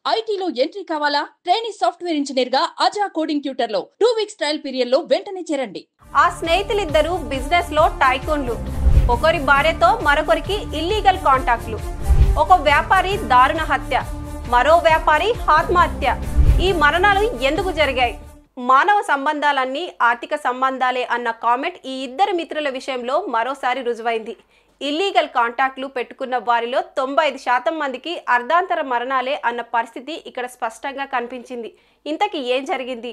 ఐటీలో ఎంట్రీ కావాలా? Training software engineer గా అజా కోడింగ్ ట్యూటర్ లో 2 వీక్స్ ట్రయల్ పీరియడ్ లో వెంటనే చేరండి. ఆ స్నేహితులిద్దరూ బిజినెస్ లో టైకూన్లు. ఒకరి భార్యతో మరొకరికి ఇల్లీగల్ కాంటాక్ట్లు. ఒక వ్యాపారి దారుణ హత్య, మరో వ్యాపారి ఆత్మహత్య. ఈ మరణాలు ఎందుకు జరిగాయి? మానవ సంబంధాలన్నీ ఆర్థిక సంబంధాలే అన్న కామెంట్ ఈ ఇద్దరు మిత్రుల విషయంలో మరోసారి రుజువైంది. ఇల్లీగల్ కాంటాక్ట్లు పెట్టుకున్న వారిలో 95% మందికి అర్ధాంతర మరణాలే అన్న పరిస్థితి ఇక్కడ స్పష్టంగా కనిపించింది. ఇంతకీ ఏం జరిగింది?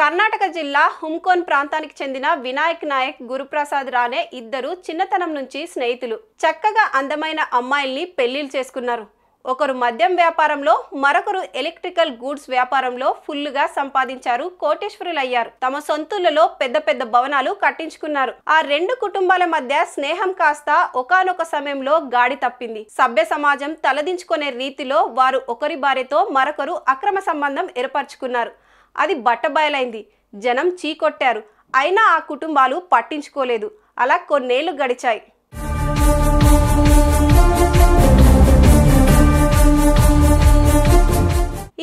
కర్ణాటక జిల్లా హుమ్కోన్ ప్రాంతానికి చెందిన వినాయక్ నాయక్, గురుప్రసాద్ రానే ఇద్దరు చిన్నతనం నుంచి స్నేహితులు. చక్కగా అందమైన అమ్మాయిల్ని పెళ్లిళ్ళు చేసుకున్నారు. ఒకరు మద్యం వ్యాపారంలో, మరొకరు ఎలక్ట్రికల్ గూడ్స్ వ్యాపారంలో ఫుల్లుగా సంపాదించారు, కోటేశ్వరులయ్యారు. తమ సొంతూళ్లలో పెద్ద పెద్ద భవనాలు కట్టించుకున్నారు. ఆ రెండు కుటుంబాల మధ్య స్నేహం కాస్త ఒకానొక సమయంలో గాడి తప్పింది. సభ్య సమాజం తలదించుకునే రీతిలో వారు ఒకరి భార్యతో మరొకరు అక్రమ సంబంధం ఏర్పరచుకున్నారు. అది బట్టబయలైంది. జనం చీకొట్టారు. అయినా ఆ కుటుంబాలు పట్టించుకోలేదు. అలా కొన్నేళ్లు గడిచాయి.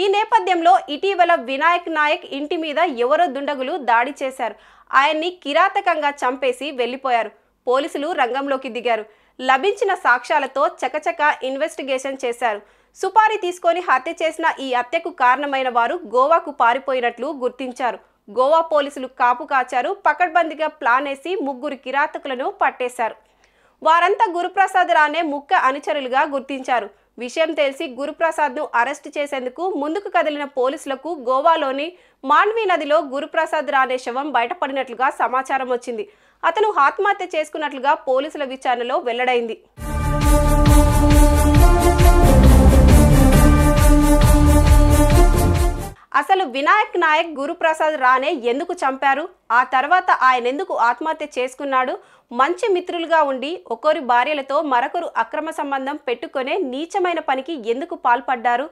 ఈ నేపథ్యంలో ఇటీవల వినాయక్ నాయక్ ఇంటి మీద ఎవరో దుండగులు దాడి చేశారు. ఆయన్ని కిరాతకంగా చంపేసి వెళ్లిపోయారు. పోలీసులు రంగంలోకి దిగారు. లభించిన సాక్ష్యాలతో చకచక ఇన్వెస్టిగేషన్ చేశారు. సుపారీ తీసుకొని హత్య చేసిన ఈ హత్యకు కారణమైన వారు గోవాకు పారిపోయినట్లు గుర్తించారు. గోవా పోలీసులు కాపు కాచారు. పకడ్బందీగా ప్లాన్ వేసి 3 కిరాతకులను పట్టేశారు. వారంతా గురుప్రసాద్ రానే ముఖ్య అనుచరులుగా గుర్తించారు. విషయం తెలిసి గురుప్రసాద్ను అరెస్టు చేసేందుకు ముందుకు కదిలిన పోలీసులకు గోవాలోని మాండ్వి నదిలో గురుప్రసాద్ రానే శవం బయటపడినట్లుగా సమాచారం వచ్చింది. అతను ఆత్మహత్య చేసుకున్నట్లుగా పోలీసుల విచారణలో వెల్లడైంది. అసలు వినాయక్ నాయక్ గురుప్రసాద్ రానే ఎందుకు చంపారు? ఆ తర్వాత ఆయన ఎందుకు ఆత్మహత్య చేసుకున్నాడు? మంచి మిత్రులుగా ఉండి ఒకరి భార్యలతో మరొకరు అక్రమ సంబంధం పెట్టుకునే నీచమైన పనికి ఎందుకు పాల్పడ్డారు?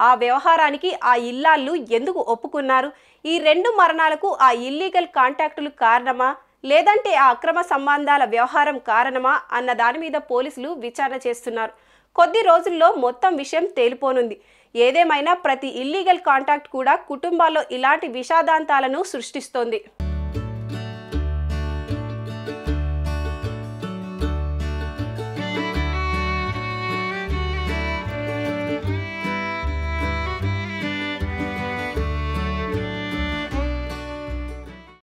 ఆ వ్యవహారానికి ఆ ఇల్లాళ్ళు ఎందుకు ఒప్పుకున్నారు? ఈ 2 మరణాలకు ఆ ఇల్లీగల్ కాంటాక్టులు కారణమా, లేదంటే ఆ అక్రమ సంబంధాల వ్యవహారం కారణమా అన్న దాని మీద పోలీసులు విచారణ చేస్తున్నారు. కొద్ది రోజుల్లో మొత్తం విషయం తేలిపోనుంది. ఏదేమైనా ప్రతి ఇల్లీగల్ కాంటాక్ట్ కూడా కుటుంబాల్లో ఇలాంటి విషాదాంతాలను సృష్టిస్తోంది.